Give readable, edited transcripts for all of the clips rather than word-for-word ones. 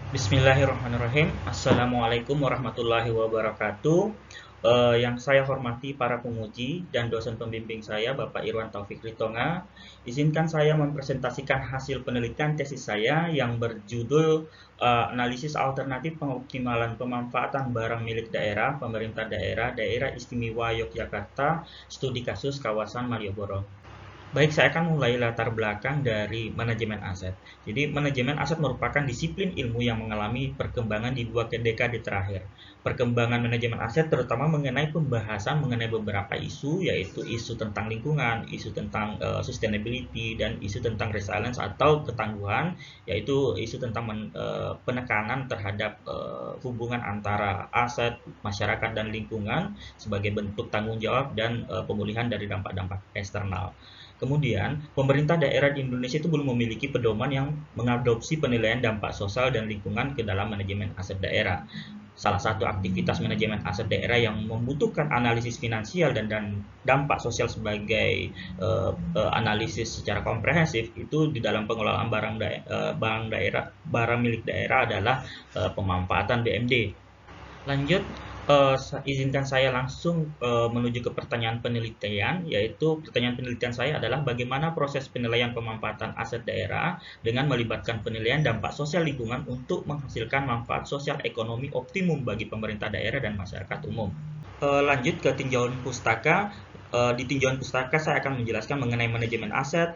Bismillahirrahmanirrahim. Assalamualaikum warahmatullahi wabarakatuh. Yang saya hormati para penguji dan dosen pembimbing saya, Bapak Irwan Taufik Ritonga, izinkan saya mempresentasikan hasil penelitian tesis saya yang berjudul Analisis Alternatif Pengoptimalan Pemanfaatan Barang Milik Daerah, Pemerintah Daerah, Daerah Istimewa Yogyakarta, Studi Kasus Kawasan Malioboro. Baik, saya akan mulai latar belakang dari manajemen aset. Jadi, manajemen aset merupakan disiplin ilmu yang mengalami perkembangan di dua dekade terakhir. Perkembangan manajemen aset terutama mengenai pembahasan mengenai beberapa isu, yaitu isu tentang lingkungan, isu tentang sustainability, dan isu tentang resilience atau ketangguhan, yaitu isu tentang penekanan terhadap hubungan antara aset, masyarakat, dan lingkungan sebagai bentuk tanggung jawab dan pemulihan dari dampak-dampak eksternal. Kemudian, pemerintah daerah di Indonesia itu belum memiliki pedoman yang mengadopsi penilaian dampak sosial dan lingkungan ke dalam manajemen aset daerah. Salah satu aktivitas manajemen aset daerah yang membutuhkan analisis finansial dan dampak sosial sebagai analisis secara komprehensif itu di dalam pengelolaan barang milik daerah adalah pemanfaatan BMD. Lanjut, izinkan saya langsung menuju ke pertanyaan penelitian, yaitu pertanyaan penelitian saya adalah bagaimana proses penilaian pemanfaatan aset daerah dengan melibatkan penilaian dampak sosial lingkungan untuk menghasilkan manfaat sosial ekonomi optimum bagi pemerintah daerah dan masyarakat umum. Lanjut ke tinjauan pustaka. Di tinjauan pustaka saya akan menjelaskan mengenai manajemen aset,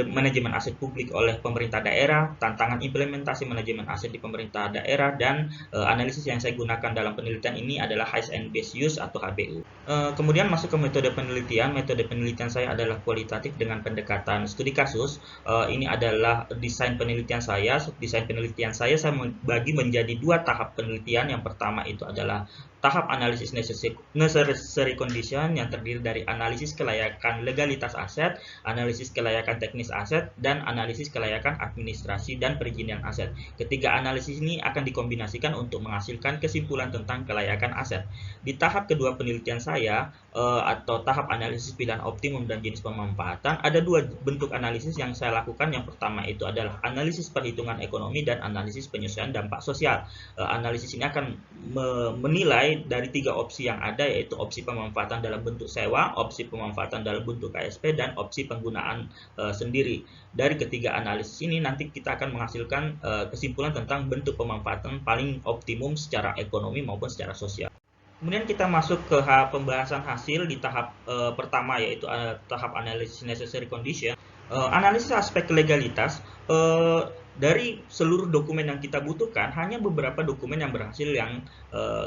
manajemen aset publik oleh pemerintah daerah, tantangan implementasi manajemen aset di pemerintah daerah, dan analisis yang saya gunakan dalam penelitian ini adalah Height and Base Use atau HBU. Kemudian masuk ke metode penelitian. Metode penelitian saya adalah kualitatif dengan pendekatan studi kasus. Ini adalah desain penelitian saya. Desain penelitian saya bagi menjadi dua tahap penelitian. Yang pertama itu adalah tahap analisis necessary condition yang terdiri dari analisis kelayakan legalitas aset, analisis kelayakan teknis aset, dan analisis kelayakan administrasi dan perizinan aset. Ketiga analisis ini akan dikombinasikan untuk menghasilkan kesimpulan tentang kelayakan aset. Di tahap kedua penelitian saya, atau tahap analisis pilihan optimum dan jenis pemanfaatan, ada dua bentuk analisis yang saya lakukan. Yang pertama itu adalah analisis perhitungan ekonomi dan analisis penyesuaian dampak sosial. Analisis ini akan menilai dari tiga opsi yang ada, yaitu opsi pemanfaatan dalam bentuk sewa, opsi pemanfaatan dalam bentuk KSP, dan opsi penggunaan sendiri. Dari ketiga analisis ini nanti kita akan menghasilkan kesimpulan tentang bentuk pemanfaatan paling optimum secara ekonomi maupun secara sosial. Kemudian kita masuk ke pembahasan hasil di tahap pertama, yaitu tahap analisis necessary condition. Analisis aspek legalitas. Dari seluruh dokumen yang kita butuhkan, hanya beberapa dokumen yang berhasil yang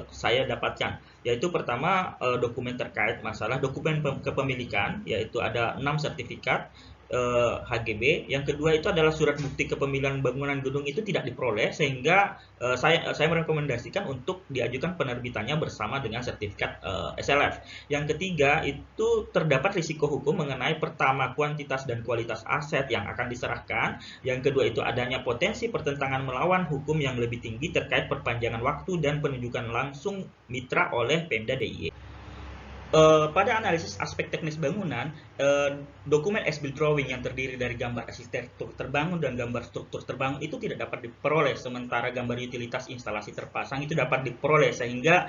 saya dapatkan, yaitu pertama dokumen terkait masalah dokumen kepemilikan, yaitu ada 6 sertifikat HGB. Yang kedua itu adalah surat bukti kepemilikan bangunan gedung itu tidak diperoleh, sehingga saya merekomendasikan untuk diajukan penerbitannya bersama dengan sertifikat SLF. Yang ketiga itu terdapat risiko hukum mengenai pertama kuantitas dan kualitas aset yang akan diserahkan. Yang kedua itu adanya potensi pertentangan melawan hukum yang lebih tinggi terkait perpanjangan waktu dan penunjukan langsung mitra oleh Pemda DIY. Pada analisis aspek teknis bangunan, dokumen as-built drawing yang terdiri dari gambar arsitektur terbangun dan gambar struktur terbangun itu tidak dapat diperoleh, sementara gambar utilitas instalasi terpasang itu dapat diperoleh, sehingga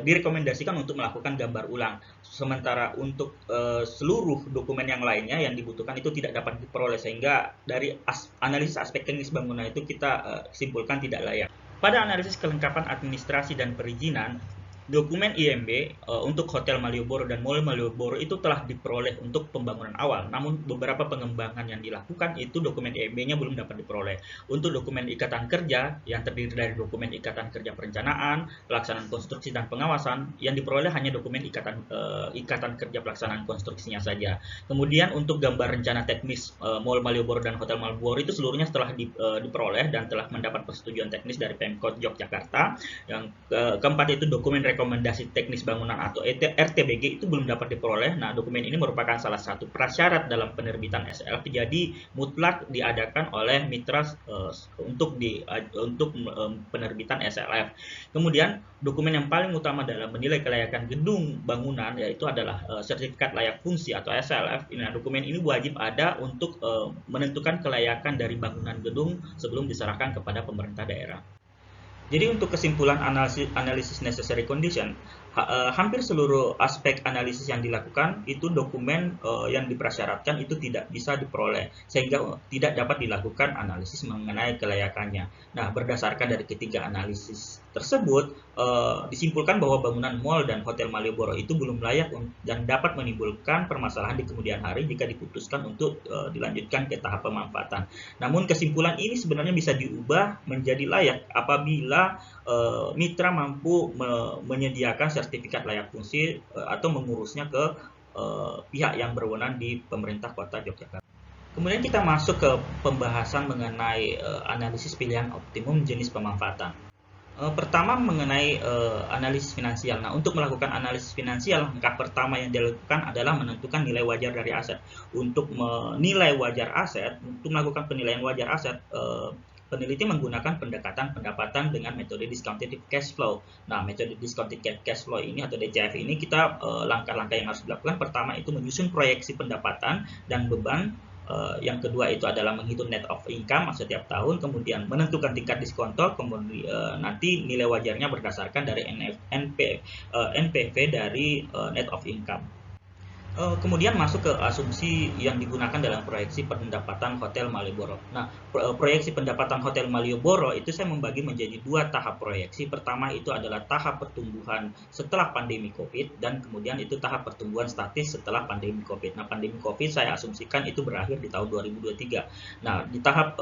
direkomendasikan untuk melakukan gambar ulang. Sementara untuk seluruh dokumen yang lainnya yang dibutuhkan itu tidak dapat diperoleh, sehingga dari analisis aspek teknis bangunan itu kita simpulkan tidak layak. Pada analisis kelengkapan administrasi dan perizinan, dokumen IMB untuk Hotel Malioboro dan Mall Malioboro itu telah diperoleh untuk pembangunan awal. Namun beberapa pengembangan yang dilakukan itu dokumen IMB-nya belum dapat diperoleh. Untuk dokumen ikatan kerja yang terdiri dari dokumen ikatan kerja perencanaan, pelaksanaan konstruksi dan pengawasan, yang diperoleh hanya dokumen ikatan kerja pelaksanaan konstruksinya saja. Kemudian untuk gambar rencana teknis Mall Malioboro dan Hotel Malioboro itu seluruhnya telah diperoleh dan telah mendapat persetujuan teknis dari Pemkot Yogyakarta. Yang keempat itu dokumen rekomendasi teknis bangunan atau RTBG itu belum dapat diperoleh. Nah, dokumen ini merupakan salah satu prasyarat dalam penerbitan SLF, jadi mutlak diadakan oleh mitra untuk penerbitan SLF. Kemudian dokumen yang paling utama dalam menilai kelayakan gedung bangunan yaitu adalah sertifikat layak fungsi atau SLF. Nah, dokumen ini wajib ada untuk menentukan kelayakan dari bangunan gedung sebelum diserahkan kepada pemerintah daerah. Jadi untuk kesimpulan analisis necessary condition, hampir seluruh aspek analisis yang dilakukan itu dokumen yang dipersyaratkan itu tidak bisa diperoleh, sehingga tidak dapat dilakukan analisis mengenai kelayakannya. Nah, berdasarkan dari ketiga analisis tersebut, disimpulkan bahwa bangunan mal dan Hotel Malioboro itu belum layak dan dapat menimbulkan permasalahan di kemudian hari jika diputuskan untuk dilanjutkan ke tahap pemanfaatan. Namun kesimpulan ini sebenarnya bisa diubah menjadi layak apabila mitra mampu menyediakan sertifikat layak fungsi atau mengurusnya ke pihak yang berwenang di pemerintah Kota Yogyakarta. Kemudian kita masuk ke pembahasan mengenai analisis pilihan optimum jenis pemanfaatan. Pertama mengenai analisis finansial. Nah, untuk melakukan analisis finansial, langkah pertama yang dilakukan adalah menentukan nilai wajar dari aset. Untuk menilai wajar aset, untuk melakukan penilaian wajar aset, peneliti menggunakan pendekatan pendapatan dengan metode discounted cash flow. Nah, metode discounted cash flow ini atau DCF ini kita langkah-langkah yang harus dilakukan. Pertama itu menyusun proyeksi pendapatan dan beban. Yang kedua itu adalah menghitung net of income setiap tahun, kemudian menentukan tingkat diskonto, kemudian nanti nilai wajarnya berdasarkan dari NPV dari net of income. Kemudian masuk ke asumsi yang digunakan dalam proyeksi pendapatan Hotel Malioboro. Nah, proyeksi pendapatan Hotel Malioboro itu saya membagi menjadi dua tahap proyeksi. Pertama itu adalah tahap pertumbuhan setelah pandemi COVID, dan kemudian itu tahap pertumbuhan statis setelah pandemi COVID. Nah, pandemi COVID saya asumsikan itu berakhir di tahun 2023. Nah, di tahap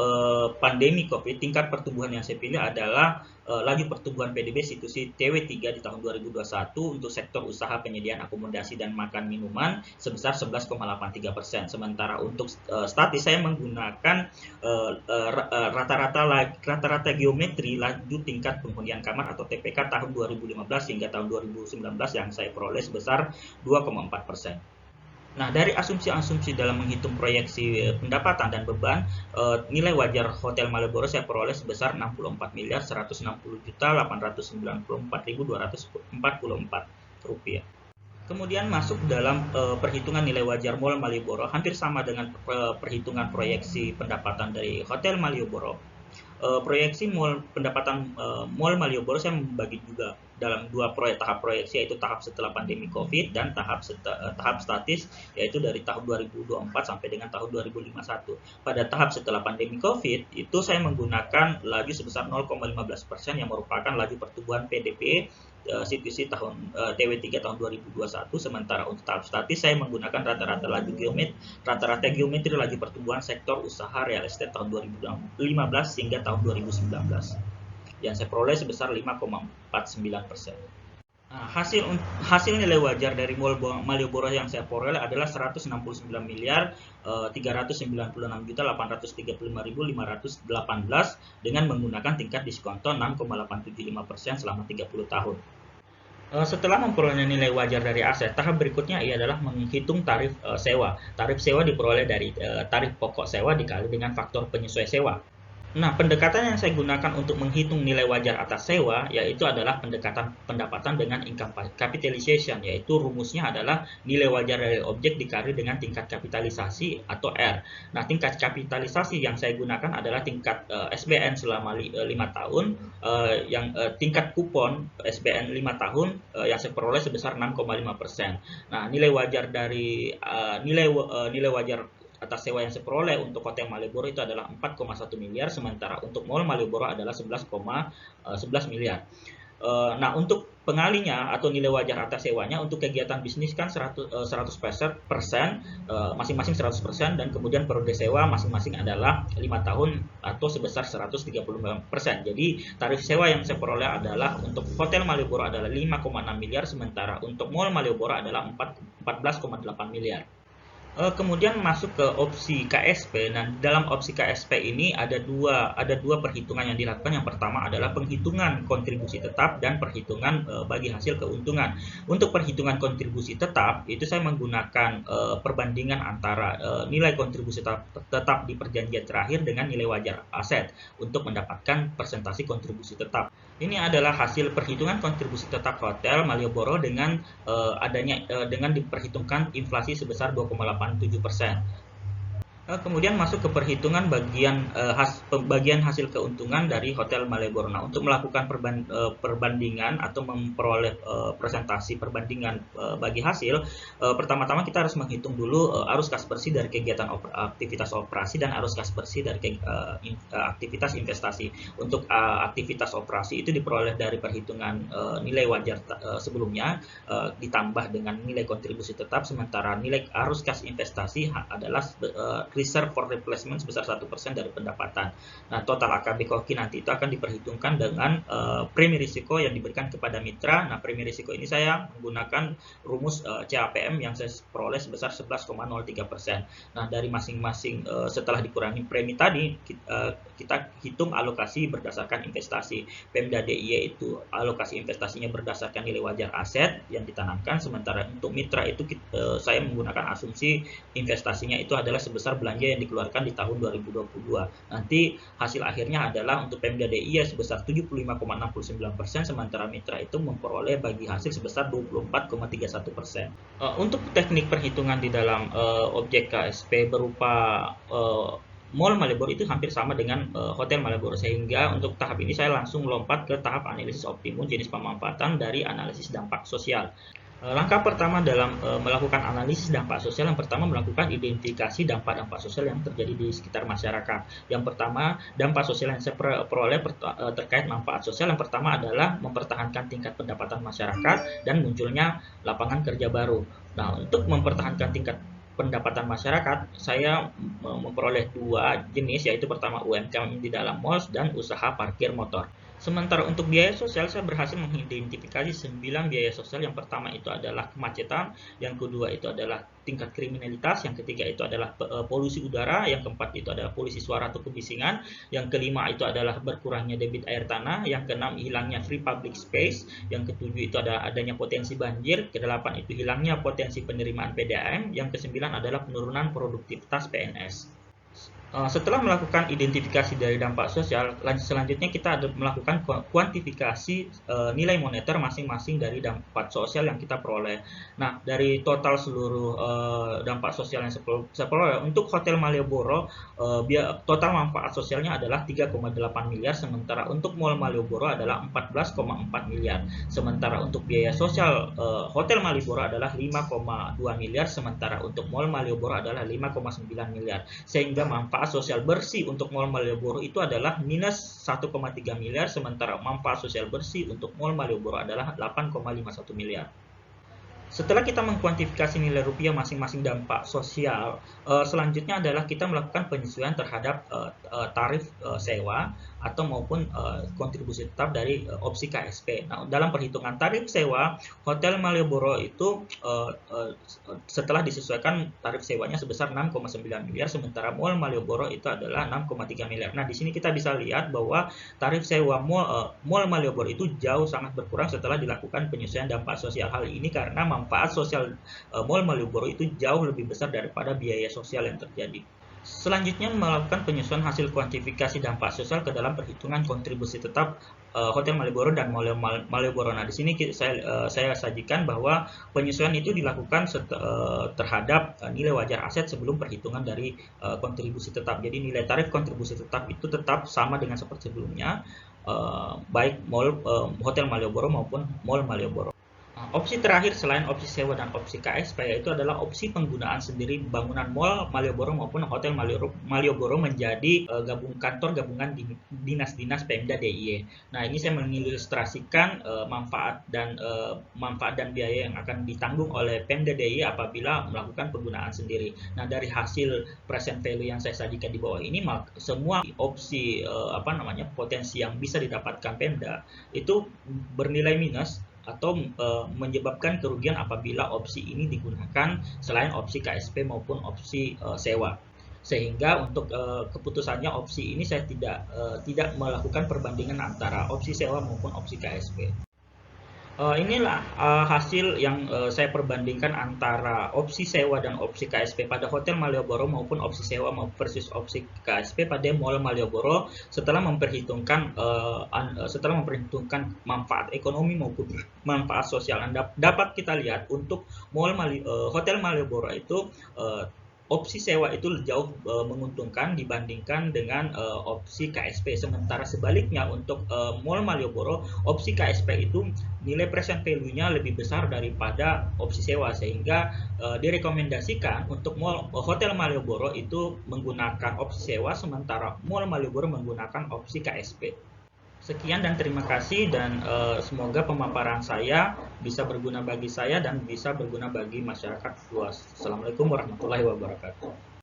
pandemi COVID, tingkat pertumbuhan yang saya pilih adalah laju pertumbuhan PDB institusi TW3 di tahun 2021 untuk sektor usaha penyediaan akomodasi dan makan minuman sebesar 11,83%. Sementara untuk statis saya menggunakan rata-rata geometri laju tingkat penghunian kamar atau TPK tahun 2015 hingga tahun 2019 yang saya peroleh sebesar 2,4%. Nah, dari asumsi-asumsi dalam menghitung proyeksi pendapatan dan beban, nilai wajar Hotel Malioboro saya peroleh sebesar 64.160.894.244 rupiah. Kemudian masuk dalam perhitungan nilai wajar Mall Malioboro, hampir sama dengan perhitungan proyeksi pendapatan dari Hotel Malioboro. Proyeksi pendapatan Mall Malioboro saya membagi juga dalam dua tahap proyeksi, yaitu tahap setelah pandemi COVID dan tahap statis, yaitu dari tahun 2024 sampai dengan tahun 2051. Pada tahap setelah pandemi COVID itu saya menggunakan laju sebesar 0,15% yang merupakan laju pertumbuhan PDB situasi tahun TW3 tahun 2021. Sementara untuk tahap statis saya menggunakan rata-rata geometri laju pertumbuhan sektor usaha real estate tahun 2015 hingga tahun 2019 yang saya peroleh sebesar 5,49%. Nah, hasil nilai wajar dari Mall Malioboro yang saya peroleh adalah 169.336.835.518 dengan menggunakan tingkat diskonto 6,875% selama 30 tahun. Setelah memperoleh nilai wajar dari aset, tahap berikutnya adalah menghitung tarif sewa. Tarif sewa diperoleh dari tarif pokok sewa dikali dengan faktor penyesuai sewa. Nah, pendekatan yang saya gunakan untuk menghitung nilai wajar atas sewa yaitu adalah pendekatan pendapatan dengan income capitalization, yaitu rumusnya adalah nilai wajar dari objek dikali dengan tingkat kapitalisasi atau R. Nah, tingkat kapitalisasi yang saya gunakan adalah tingkat SBN selama 5 tahun, tingkat kupon SBN 5 tahun yang saya peroleh sebesar 6,5%. Nah, nilai wajar dari nilai wajar atas sewa yang saya peroleh untuk Hotel Malioboro itu adalah 4,1 miliar, sementara untuk Mall Malioboro adalah 11 miliar. Nah, untuk pengalinya atau nilai wajar atas sewanya untuk kegiatan bisnis kan 100%, masing-masing 100%, dan kemudian periode sewa masing-masing adalah 5 tahun atau sebesar 135%. Jadi tarif sewa yang saya peroleh adalah untuk Hotel Malioboro adalah 5,6 miliar, sementara untuk Mall Malioboro adalah 14,8 miliar. Kemudian masuk ke opsi KSP. Nah, dalam opsi KSP ini ada dua perhitungan yang dilakukan. Yang pertama adalah penghitungan kontribusi tetap dan perhitungan bagi hasil keuntungan. Untuk perhitungan kontribusi tetap itu saya menggunakan perbandingan antara nilai kontribusi tetap di perjanjian terakhir dengan nilai wajar aset untuk mendapatkan persentase kontribusi tetap. Ini adalah hasil perhitungan kontribusi tetap Hotel Malioboro dengan diperhitungkan inflasi sebesar 2,87%. Kemudian masuk ke perhitungan bagian hasil keuntungan dari Hotel Malioboro. Nah, untuk melakukan perbandingan atau memperoleh presentasi perbandingan bagi hasil, pertama-tama kita harus menghitung dulu arus kas bersih dari kegiatan aktivitas operasi dan arus kas bersih dari aktivitas investasi. Untuk aktivitas operasi itu diperoleh dari perhitungan nilai wajar sebelumnya ditambah dengan nilai kontribusi tetap, sementara nilai arus kas investasi adalah reserve for replacement sebesar 1% dari pendapatan. Nah, total AKB koki nanti itu akan diperhitungkan dengan premi risiko yang diberikan kepada mitra. Nah, premi risiko ini saya menggunakan rumus CAPM yang saya peroleh sebesar 11,03%. Nah, dari masing-masing setelah dikurangi premi tadi, kita hitung alokasi berdasarkan investasi. Pemda DIY itu alokasi investasinya berdasarkan nilai wajar aset yang ditanamkan, sementara untuk mitra itu saya menggunakan asumsi investasinya itu adalah sebesar belanja yang dikeluarkan di tahun 2022. Nanti hasil akhirnya adalah untuk Pemda DIY sebesar 75,69%, sementara mitra itu memperoleh bagi hasil sebesar 24,31%. Untuk teknik perhitungan di dalam objek KSP berupa Mall Malioboro itu hampir sama dengan Hotel Malioboro, sehingga untuk tahap ini saya langsung melompat ke tahap analisis optimum jenis pemanfaatan dari analisis dampak sosial. Langkah pertama dalam melakukan analisis dampak sosial, yang pertama melakukan identifikasi dampak-dampak sosial yang terjadi di sekitar masyarakat. Yang pertama, dampak sosial yang saya peroleh terkait manfaat sosial, yang pertama adalah mempertahankan tingkat pendapatan masyarakat dan munculnya lapangan kerja baru. Nah, untuk mempertahankan tingkat pendapatan masyarakat, saya memperoleh dua jenis, yaitu pertama UMKM di dalam mall dan usaha parkir motor. Sementara untuk biaya sosial, saya berhasil mengidentifikasi 9 biaya sosial. Yang pertama itu adalah kemacetan, yang kedua itu adalah tingkat kriminalitas, yang ketiga itu adalah polusi udara, yang keempat itu adalah polusi suara atau kebisingan, yang kelima itu adalah berkurangnya debit air tanah, yang keenam hilangnya free public space, yang ketujuh itu ada adanya potensi banjir, kedelapan itu hilangnya potensi penerimaan PDAM, yang kesembilan adalah penurunan produktivitas PNS. Setelah melakukan identifikasi dari dampak sosial, selanjutnya kita melakukan kuantifikasi nilai moneter masing-masing dari dampak sosial yang kita peroleh. Nah, dari total seluruh dampak sosial yang saya peroleh, untuk Hotel Malioboro, total manfaat sosialnya adalah 3,8 miliar, sementara untuk Mall Malioboro adalah 14,4 miliar. Sementara untuk biaya sosial Hotel Malioboro adalah 5,2 miliar, sementara untuk Mall Malioboro adalah 5,9 miliar. Sehingga manfaat sosial bersih untuk Mall Malioboro itu adalah minus 1,3 miliar, sementara manfaat sosial bersih untuk Mall Malioboro adalah 8,51 miliar. Setelah kita mengkuantifikasi nilai rupiah masing-masing dampak sosial, selanjutnya adalah kita melakukan penyesuaian terhadap tarif sewa atau maupun kontribusi tetap dari opsi KSP. Nah, dalam perhitungan tarif sewa, Hotel Malioboro itu setelah disesuaikan tarif sewanya sebesar 6,9 miliar, sementara Mall Malioboro itu adalah 6,3 miliar. Nah, di sini kita bisa lihat bahwa tarif sewa Mall Malioboro itu jauh sangat berkurang setelah dilakukan penyesuaian dampak sosial. Hal ini karena manfaat sosial Mall Malioboro itu jauh lebih besar daripada biaya sosial yang terjadi. Selanjutnya melakukan penyesuaian hasil kuantifikasi dampak sosial ke dalam perhitungan kontribusi tetap Hotel Malioboro dan Mall Malioboro. Nah, di sini saya sajikan bahwa penyesuaian itu dilakukan terhadap nilai wajar aset sebelum perhitungan dari kontribusi tetap. Jadi nilai tarif kontribusi tetap itu tetap sama dengan seperti sebelumnya, baik Hotel Malioboro maupun Mall Malioboro. Opsi terakhir selain opsi sewa dan opsi KSP yaitu adalah opsi penggunaan sendiri bangunan Mall Malioboro maupun Hotel Malioboro menjadi kantor gabungan dinas-dinas Pemda DIY. Nah, ini saya mengilustrasikan manfaat dan biaya yang akan ditanggung oleh Pemda DIY apabila melakukan penggunaan sendiri. Nah, dari hasil present value yang saya sajikan di bawah ini, semua opsi potensi yang bisa didapatkan Pemda itu bernilai minus atau menyebabkan kerugian apabila opsi ini digunakan selain opsi KSP maupun opsi sewa. Sehingga untuk keputusannya opsi ini saya tidak melakukan perbandingan antara opsi sewa maupun opsi KSP. Inilah hasil yang saya perbandingkan antara opsi sewa dan opsi KSP pada Hotel Malioboro maupun opsi sewa versus opsi KSP pada Mall Malioboro setelah memperhitungkan manfaat ekonomi maupun manfaat sosial. Dapat kita lihat untuk Hotel Malioboro itu opsi sewa itu jauh menguntungkan dibandingkan dengan opsi KSP. Sementara sebaliknya untuk Mall Malioboro, opsi KSP itu nilai present value-nya lebih besar daripada opsi sewa, sehingga direkomendasikan untuk Hotel Malioboro itu menggunakan opsi sewa, sementara Mall Malioboro menggunakan opsi KSP. Sekian dan terima kasih, dan semoga pemaparan saya bisa berguna bagi saya dan bisa berguna bagi masyarakat luas. Assalamualaikum warahmatullahi wabarakatuh.